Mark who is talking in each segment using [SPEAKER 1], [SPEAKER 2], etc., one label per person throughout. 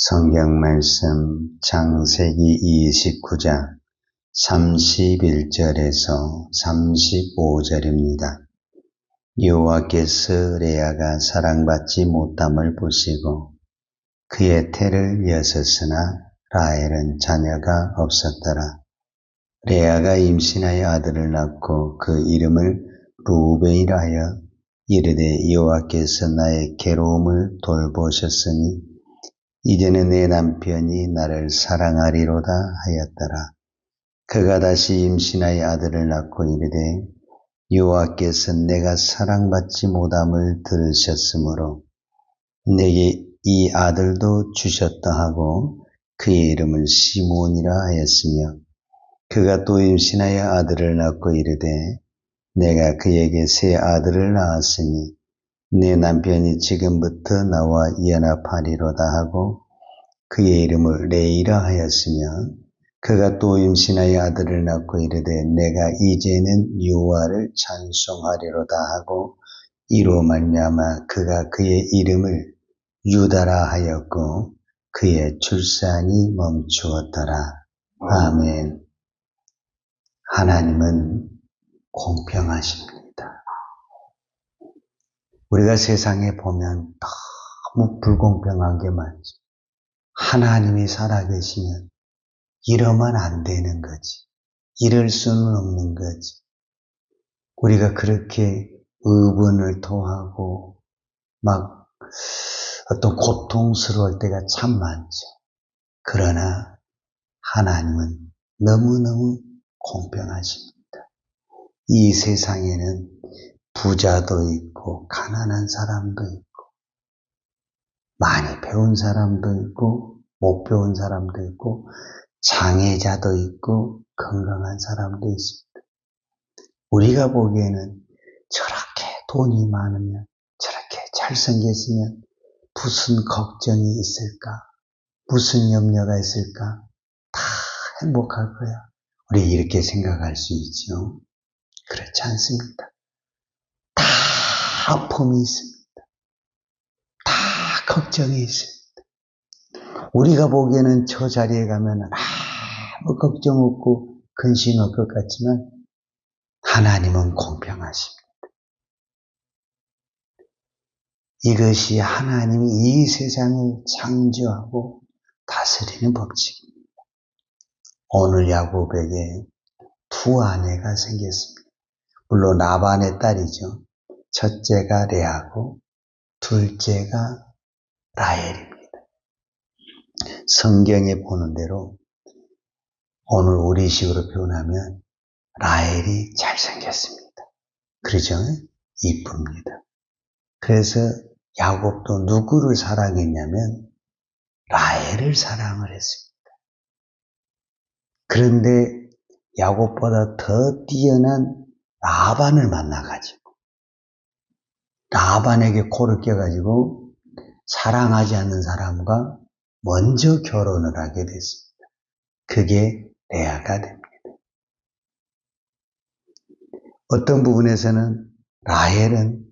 [SPEAKER 1] 성경 말씀 창세기 29장 31절에서 35절입니다. 여호와께서 레아가 사랑받지 못함을 보시고 그의 태를 여셨으나 라헬은 자녀가 없었더라. 레아가 임신하여 아들을 낳고 그 이름을 루벤이라 하여 이르되 여호와께서 나의 괴로움을 돌보셨으니 이제는 내 남편이 나를 사랑하리로다 하였더라. 그가 다시 임신하여 아들을 낳고 이르되 여호와께서 내가 사랑받지 못함을 들으셨으므로 내게 이 아들도 주셨다 하고 그의 이름을 시몬이라 하였으며 그가 또 임신하여 아들을 낳고 이르되 내가 그에게 새 아들을 낳았으니 내 남편이 지금부터 나와 연합하리로다 하고 그의 이름을 레이라 하였으며 그가 또 임신하여 아들을 낳고 이르되 내가 이제는 여호와를 찬송하리로다 하고 이로 말미암아 그가 그의 이름을 유다라 하였고 그의 출산이 멈추었더라. 아멘. 하나님은 공평하십니다. 우리가 세상에 보면 너무 불공평한 게 많죠. 하나님이 살아계시면 이러면 안 되는 거지. 이럴 수는 없는 거지. 우리가 그렇게 의분을 토하고 막 어떤 고통스러울 때가 참 많죠. 그러나 하나님은 너무너무 공평하십니다. 이 세상에는 부자도 있고 가난한 사람도 있고 많이 배운 사람도 있고 못 배운 사람도 있고 장애자도 있고 건강한 사람도 있습니다. 우리가 보기에는 저렇게 돈이 많으면 저렇게 잘생겼으면 무슨 걱정이 있을까? 무슨 염려가 있을까? 다 행복할 거야. 우리 이렇게 생각할 수 있죠. 그렇지 않습니다. 다 아픔이 있습니다. 다 걱정이 있습니다. 우리가 보기에는 저 자리에 가면 아무 걱정 없고 근심 없을 것 같지만 하나님은 공평하십니다. 이것이 하나님이 이 세상을 창조하고 다스리는 법칙입니다. 오늘 야곱에게 두 아내가 생겼습니다. 물론 라반의 딸이죠. 첫째가 레아고 둘째가 라헬입니다. 성경에 보는 대로 오늘 우리식으로 표현하면 라헬이 잘생겼습니다. 그러죠? 이쁩니다. 그래서 야곱도 누구를 사랑했냐면 라헬을 사랑을 했습니다. 그런데 야곱보다 더 뛰어난 라반을 만나가지고 라반에게 코를 껴가지고 사랑하지 않는 사람과 먼저 결혼을 하게 됐습니다. 그게 레아가 됩니다. 어떤 부분에서는 라헬은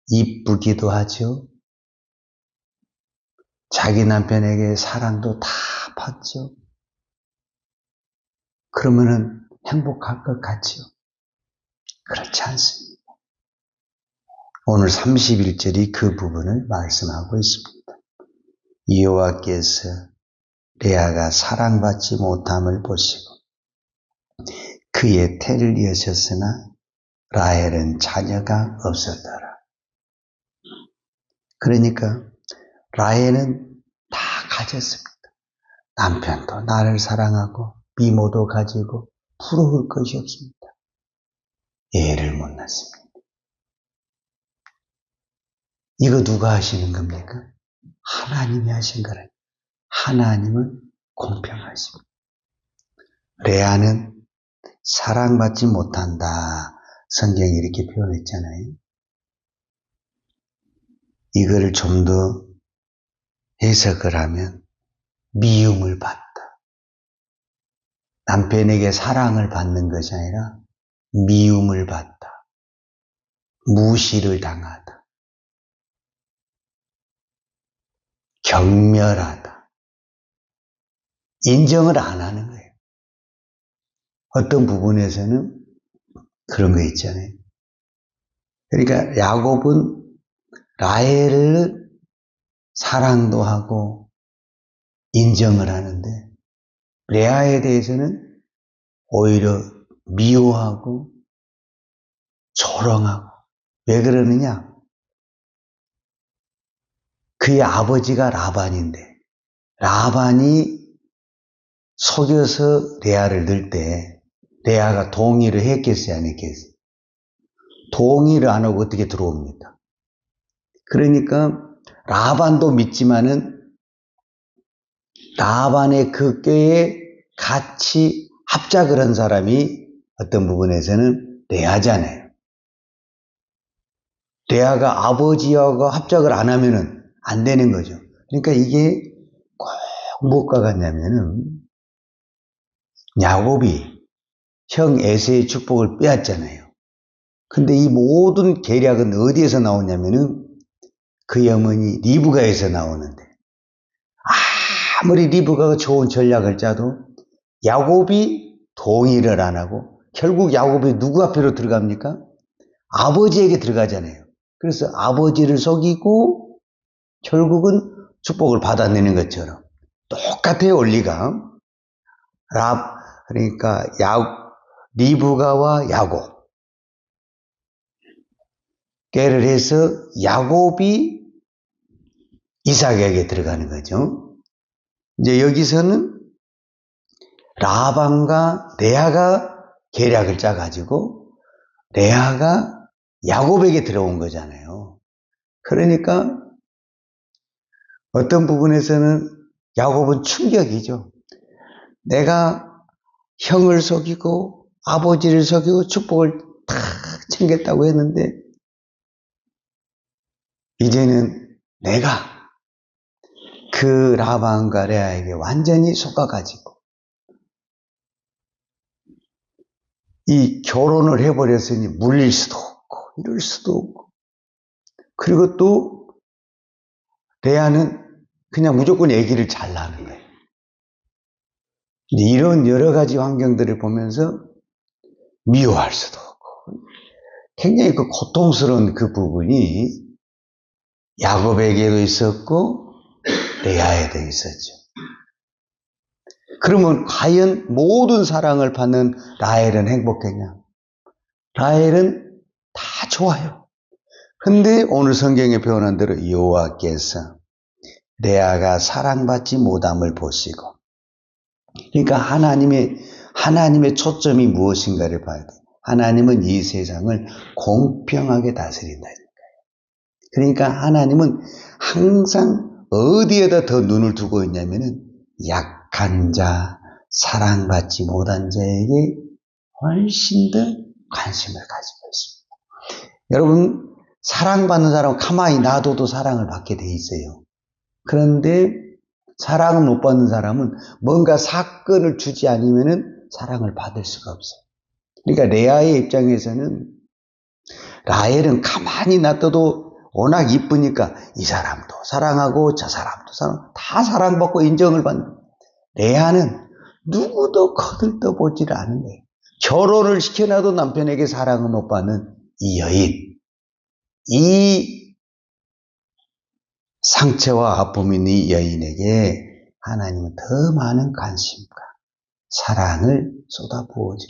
[SPEAKER 1] 이쁘기도 하죠. 자기 남편에게 사랑도 다 받죠. 그러면은 행복할 것 같죠. 그렇지 않습니다. 오늘 31절이 그 부분을 말씀하고 있습니다. 여호와께서 레아가 사랑받지 못함을 보시고 그의 태를 여셨으나 라헬은 자녀가 없었더라. 그러니까 라헬은 다 가졌습니다. 남편도 나를 사랑하고 미모도 가지고 부러울 것이 없습니다. 애를 못 낳습니다. 이거 누가 하시는 겁니까? 하나님이 하신 거라. 하나님은 공평하십니다. 레아는 사랑받지 못한다. 성경이 이렇게 표현했잖아요. 이거를 좀 더 해석을 하면 미움을 받다. 남편에게 사랑을 받는 것이 아니라 미움을 받다. 무시를 당하다. 경멸하다. 인정을 안 하는 거예요. 어떤 부분에서는 그런 거 있잖아요. 그러니까 야곱은 라헬을 사랑도 하고 인정을 하는데 레아에 대해서는 오히려 미워하고 조롱하고. 왜 그러느냐? 그의 아버지가 라반인데 라반이 속여서 레아를 넣을 때 레아가 동의를 했겠어요, 안 했겠어요? 동의를 안 하고 어떻게 들어옵니까? 그러니까 라반도 믿지만은 라반의 그 꾀에 같이 합작을 한 사람이 어떤 부분에서는 레아잖아요. 레아가 아버지하고 합작을 안 하면은 안 되는 거죠. 그러니까 이게 꼭 무엇과 같냐면은 야곱이 형 에서의 축복을 빼앗잖아요. 근데 이 모든 계략은 어디에서 나오냐면은 그의 어머니 리브가에서 나오는데 아무리 리브가가 좋은 전략을 짜도 야곱이 동의를 안 하고 결국 야곱이 누구 앞으로 들어갑니까? 아버지에게 들어가잖아요. 그래서 아버지를 속이고 결국은 축복을 받아내는 것처럼 똑같아요, 원리가. 그러니까 리브가와 야곱 꾀를 해서 야곱이 이삭에게 들어가는 거죠. 이제 여기서는 라반과 레아가 계략을 짜가지고 레아가 야곱에게 들어온 거잖아요. 그러니까 어떤 부분에서는 야곱은 충격이죠. 내가 형을 속이고 아버지를 속이고 축복을 다 챙겼다고 했는데 이제는 내가 그 라반과 레아에게 완전히 속아가지고 이 결혼을 해버렸으니 물릴 수도 없고 이럴 수도 없고 그리고 또 레아는 그냥 무조건 아기를 잘 낳는 거예요. 이런 여러 가지 환경들을 보면서 미워할 수도 없고 굉장히 그 고통스러운 그 부분이 야곱에게도 있었고 레아에도 있었죠. 그러면 과연 모든 사랑을 받는 라헬은 행복했냐? 라헬은 다 좋아요. 근데 오늘 성경에 표현한 대로 여호와께서 레아가 사랑받지 못함을 보시고 그러니까 하나님의 초점이 무엇인가를 봐야 돼요. 하나님은 이 세상을 공평하게 다스린다니까요. 그러니까 하나님은 항상 어디에다 더 눈을 두고 있냐면은 약한 자, 사랑받지 못한 자에게 훨씬 더 관심을 가지고 있습니다. 여러분, 사랑받는 사람은 가만히 놔둬도 사랑을 받게 돼 있어요. 그런데 사랑을 못 받는 사람은 뭔가 사건을 주지 않으면은 사랑을 받을 수가 없어요. 그러니까 레아의 입장에서는 라헬은 가만히 놔둬도 워낙 이쁘니까 이 사람도 사랑하고 저 사람도 다 사랑받고 인정을 받는 레아는 누구도 거들떠보지를 않은 거예요. 결혼을 시켜놔도 남편에게 사랑을 못 받는 이 여인, 이 상처와 아픔이 있는 이 여인에게 하나님은 더 많은 관심과 사랑을 쏟아부어줘.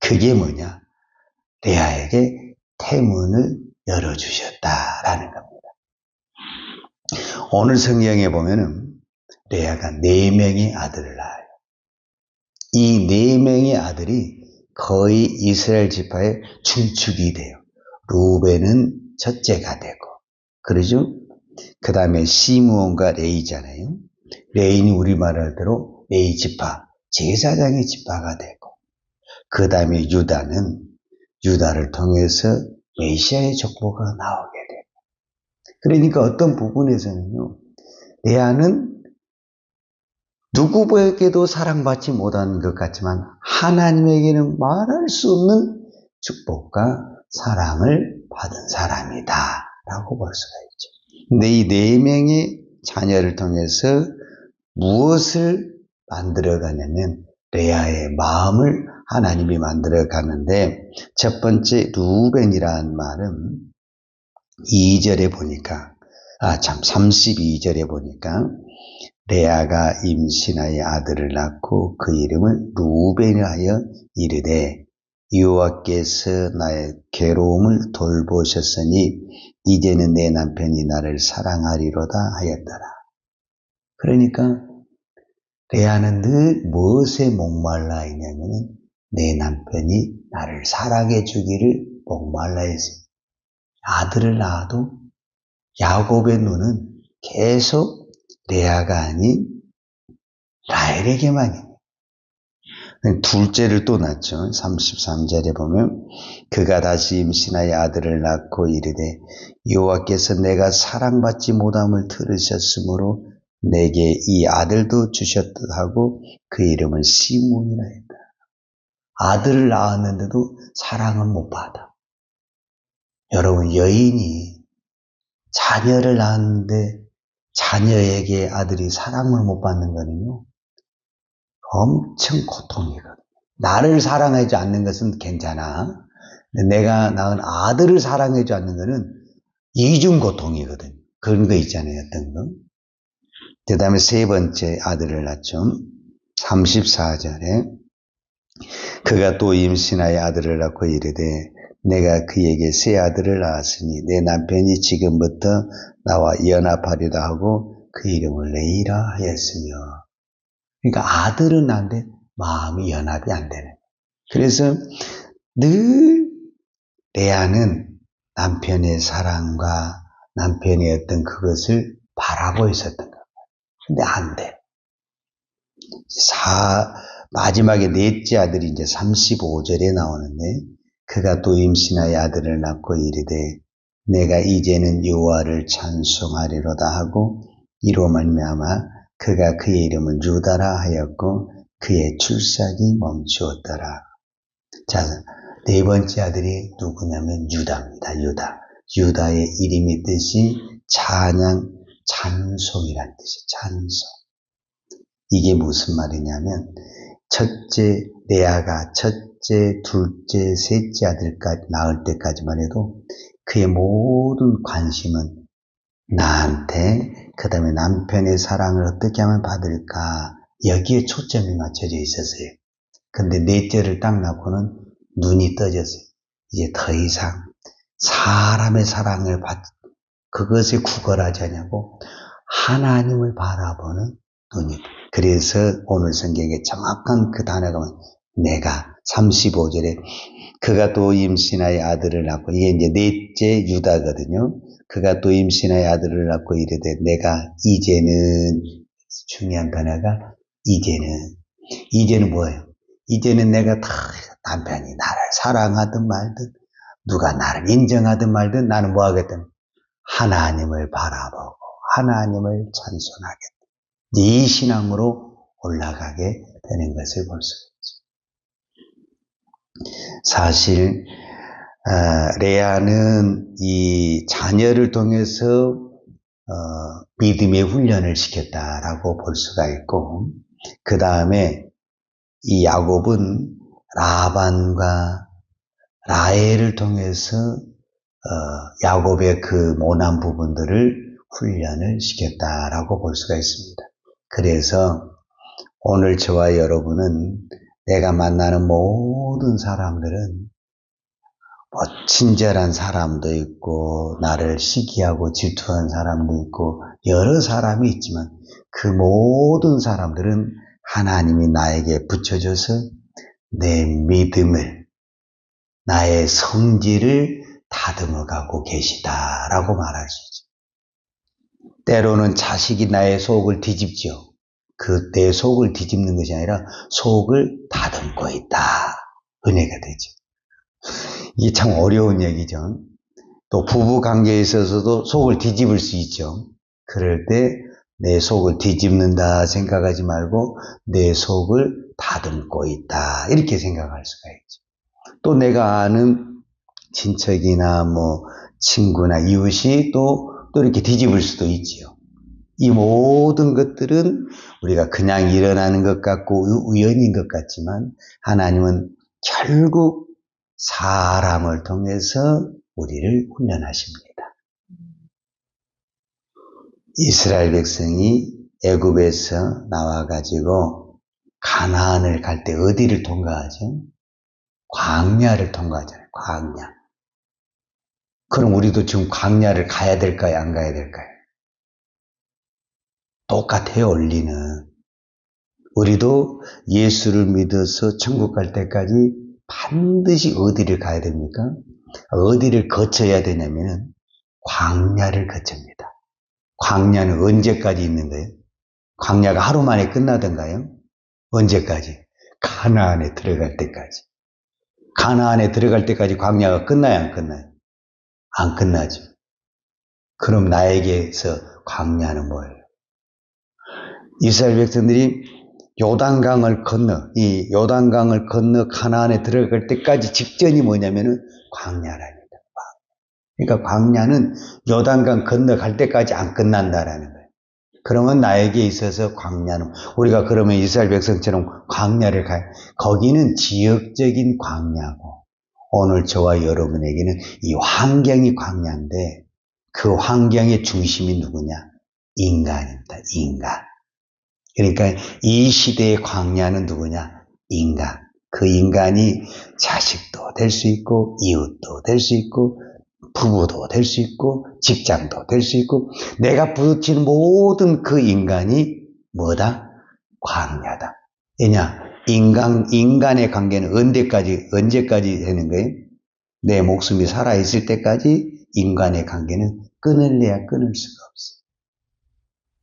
[SPEAKER 1] 그게 뭐냐? 레아에게 태문을 열어주셨다라는 겁니다. 오늘 성경에 보면은 레아가 4명의 아들을 낳아요. 이 4명의 아들이 거의 이스라엘 지파의 중축이 돼요. 루벤은 첫째가 되고, 그러죠? 그 다음에 시므온과 레이잖아요. 레이는 우리말 할대로 레이 지파, 제사장의 지파가 되고, 그 다음에 유다를 통해서 메시아의 족보가 나오게 돼요. 그러니까 어떤 부분에서는요, 레아는 누구에게도 사랑받지 못하는 것 같지만 하나님에게는 말할 수 없는 축복과 사랑을 받은 사람이다 라고 볼 수가 있죠. 근데 이 4명의 자녀를 통해서 무엇을 만들어가냐면 레아의 마음을 하나님이 만들어가는데 첫 번째 루벤이라는 말은 2절에 보니까 32절에 보니까 레아가 임신하여 아들을 낳고 그 이름을 루벤이라 하여 이르되 여호와께서 나의 괴로움을 돌보셨으니 이제는 내 남편이 나를 사랑하리로다 하였더라. 그러니까 레아는 늘 무엇에 목말라 있냐면 내 남편이 나를 사랑해 주기를 목말라 했어요. 아들을 낳아도 야곱의 눈은 계속 레아가 아닌 라헬에게만 있는. 둘째를 또 낳죠. 33절에 보면 그가 다시 임신하여 아들을 낳고 이르되 여호와께서 내가 사랑받지 못함을 들으셨으므로 내게 이 아들도 주셨듯 하고 그 이름을 시몬이라 했다. 아들을 낳았는데도 사랑은 못 받아. 여러분, 여인이 자녀를 낳았는데 자녀에게 아들이 사랑을 못 받는 거는요, 엄청 고통이거든. 나를 사랑하지 않는 것은 괜찮아. 근데 내가 낳은 아들을 사랑하지 않는 것은 이중 고통이거든. 그런 거 있잖아요, 어떤 거. 그 다음에 세 번째 아들을 낳죠. 34절에 그가 또 임신하여 아들을 낳고 이르되 내가 그에게 새 아들을 낳았으니 내 남편이 지금부터 나와 연합하리라 하고 그 이름을 레이라 하였으며. 그러니까 아들은 낳는데 마음이 연합이 안 되는. 그래서 늘 레아는 남편의 사랑과 남편의 어떤 그것을 바라고 있었던 거예요. 근데 안 돼. 마지막에 넷째 아들이 이제 35절에 나오는데 그가 또 임신하여 아들을 낳고 이르되 내가 이제는 여호와를 찬송하리로다 하고 이로 말미암아 그가 그의 이름을 유다라 하였고 그의 출산이 멈추었더라. 자, 네 번째 아들이 누구냐면 유다입니다. 유다의 이름의 뜻이 찬양, 찬송이라는 뜻이에요. 찬송. 이게 무슨 말이냐면 첫째 레아가 첫째, 둘째, 셋째 아들까지 낳을 때까지만 해도 그의 모든 관심은 나한테, 그 다음에 남편의 사랑을 어떻게 하면 받을까, 여기에 초점이 맞춰져 있었어요. 근데 넷째를 딱 낳고는 눈이 떠졌어요. 이제 더 이상 사람의 사랑을 그것에 구걸하지 않냐고 하나님을 바라보는 눈이. 그래서 오늘 성경에 정확한 그 단어가 내가 35절에 그가 또 임신하여 아들을 낳고, 이게 이제 넷째 유다거든요. 그가 또 임신하여 아들을 낳고 이르되 내가 이제는, 중요한 단어가 이제는 뭐예요? 이제는 내가 다 남편이 나를 사랑하든 말든 누가 나를 인정하든 말든 나는 뭐 하겠든 하나님을 바라보고 하나님을 찬송하겠다. 이 신앙으로 올라가게 되는 것을 볼 수 있죠. 사실 레아는 이 자녀를 통해서 믿음의 훈련을 시켰다라고 볼 수가 있고, 그 다음에 이 야곱은 라반과 라헬을 통해서 야곱의 그 모난 부분들을 훈련을 시켰다라고 볼 수가 있습니다. 그래서 오늘 저와 여러분은 내가 만나는 모든 사람들은 친절한 사람도 있고 나를 시기하고 질투하는 사람도 있고 여러 사람이 있지만 그 모든 사람들은 하나님이 나에게 붙여줘서 내 믿음을, 나의 성질을 다듬어가고 계시다라고 말할 수 있죠. 때로는 자식이 나의 속을 뒤집죠. 그 내 속을 뒤집는 것이 아니라 속을 다듬고 있다. 은혜가 되죠. 이게 참 어려운 얘기죠. 또 부부 관계에 있어서도 속을 뒤집을 수 있죠. 그럴 때 내 속을 뒤집는다 생각하지 말고 내 속을 다듬고 있다. 이렇게 생각할 수가 있죠. 또 내가 아는 친척이나 친구나 이웃이 또 이렇게 뒤집을 수도 있지요. 이 모든 것들은 우리가 그냥 일어나는 것 같고 우연인 것 같지만 하나님은 결국 사람을 통해서 우리를 훈련하십니다. 이스라엘 백성이 애굽에서 나와가지고 가나안을 갈 때 어디를 통과하죠? 광야를 통과하잖아요. 광야. 그럼 우리도 지금 광야를 가야 될까요? 안 가야 될까요? 똑같아요, 원리는. 우리도 예수를 믿어서 천국 갈 때까지 반드시 어디를 가야 됩니까? 어디를 거쳐야 되냐면 광야를 거칩니다. 광야는 언제까지 있는 거예요? 광야가 하루 만에 끝나던가요? 언제까지? 가나안에 들어갈 때까지. 가나안에 들어갈 때까지 광야가 끝나요, 안 끝나요? 안 끝나죠. 그럼 나에게서 광야는 뭐예요? 이스라엘 백성들이 요단강을 건너 가나안에 들어갈 때까지 직전이 뭐냐면은 광야랍니다. 그러니까 광야는 요단강 건너갈 때까지 안 끝난다라는 거예요. 그러면 나에게 있어서 광야는, 우리가 그러면 이스라엘 백성처럼 광야를 가요. 거기는 지역적인 광야고, 오늘 저와 여러분에게는 이 환경이 광야인데, 그 환경의 중심이 누구냐? 인간입니다. 인간. 그러니까 이 시대의 광야는 누구냐? 인간. 그 인간이 자식도 될 수 있고, 이웃도 될 수 있고, 부부도 될 수 있고, 직장도 될 수 있고, 내가 부딪히는 모든 그 인간이 뭐다? 광야다. 왜냐? 인간의 관계는 언제까지 되는 거예요? 내 목숨이 살아있을 때까지 인간의 관계는 끊을래야 끊을 수가 없어요.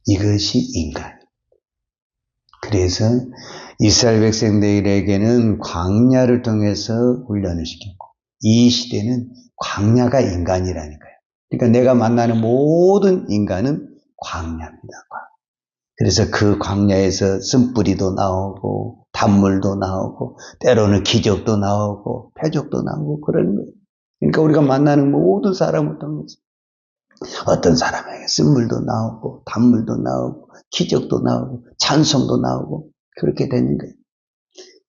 [SPEAKER 1] 이것이 인간. 그래서 이스라엘 백성들에게는 광야를 통해서 훈련을 시켰고, 이 시대는 광야가 인간이라니까요. 그러니까 내가 만나는 모든 인간은 광야입니다. 그래서 그 광야에서 쓴뿌리도 나오고 단물도 나오고 때로는 기적도 나오고 표적도 나오고 그러는 거예요. 그러니까 우리가 만나는 모든 사람을 통해서 어떤 사람에게 쓴물도 나오고 단물도 나오고 기적도 나오고 찬송도 나오고 그렇게 되는 거예요.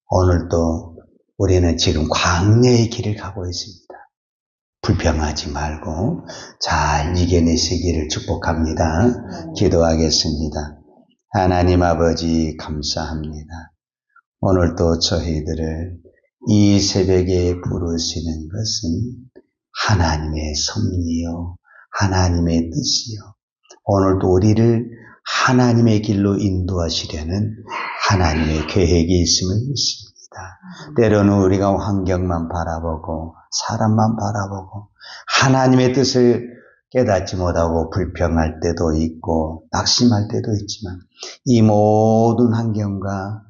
[SPEAKER 1] 오늘도 우리는 지금 광야의 길을 가고 있습니다. 불평하지 말고 잘 이겨내시기를 축복합니다. 기도하겠습니다. 하나님 아버지 감사합니다. 오늘도 저희들을 이 새벽에 부르시는 것은 하나님의 섭리요, 하나님의 뜻이요. 오늘도 우리를 하나님의 길로 인도하시려는 하나님의 계획이 있음을 믿습니다. 때로는 우리가 환경만 바라보고 사람만 바라보고 하나님의 뜻을 깨닫지 못하고 불평할 때도 있고 낙심할 때도 있지만 이 모든 환경과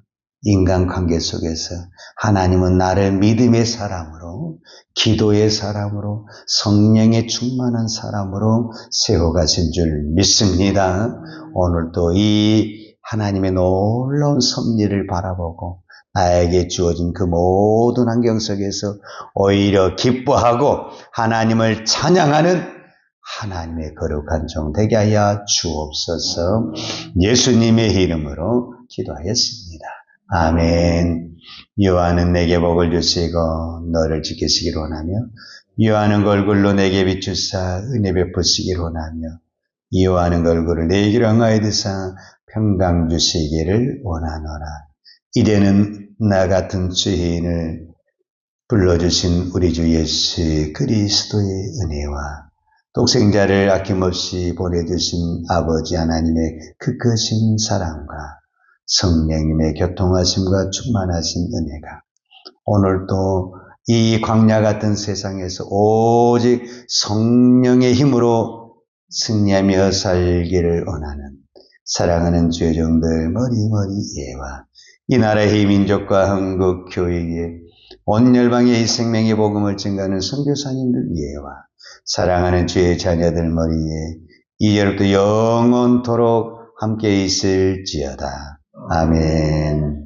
[SPEAKER 1] 인간관계 속에서 하나님은 나를 믿음의 사람으로, 기도의 사람으로, 성령에 충만한 사람으로 세워가신 줄 믿습니다. 오늘도 이 하나님의 놀라운 섭리를 바라보고 나에게 주어진 그 모든 환경 속에서 오히려 기뻐하고 하나님을 찬양하는 하나님의 거룩한 종 되게 하여 주옵소서. 예수님의 이름으로 기도하였습니다. 아멘. 여호와는 내게 복을 주시고 너를 지키시기를 원하며 여호와는 얼굴로 내게 비추사 은혜 베푸시기를 원하며 여호와는 얼굴을 내게로 향하여 드사 평강 주시기를 원하노라. 이제는 나 같은 죄인을 불러주신 우리 주 예수 그리스도의 은혜와 독생자를 아낌없이 보내주신 아버지 하나님의 그 크신 사랑과 성령님의 교통하심과 충만하신 은혜가 오늘도 이 광야 같은 세상에서 오직 성령의 힘으로 승리하며 살기를 원하는 사랑하는 죄종들 머리머리 예와 이 나라의 민족과 한국 교회에 온 열방의 이 생명의 복음을 증가하는 선교사님들 예와 사랑하는 주의 자녀들 머리에 이제부터 영원토록 함께 있을지어다. 아멘.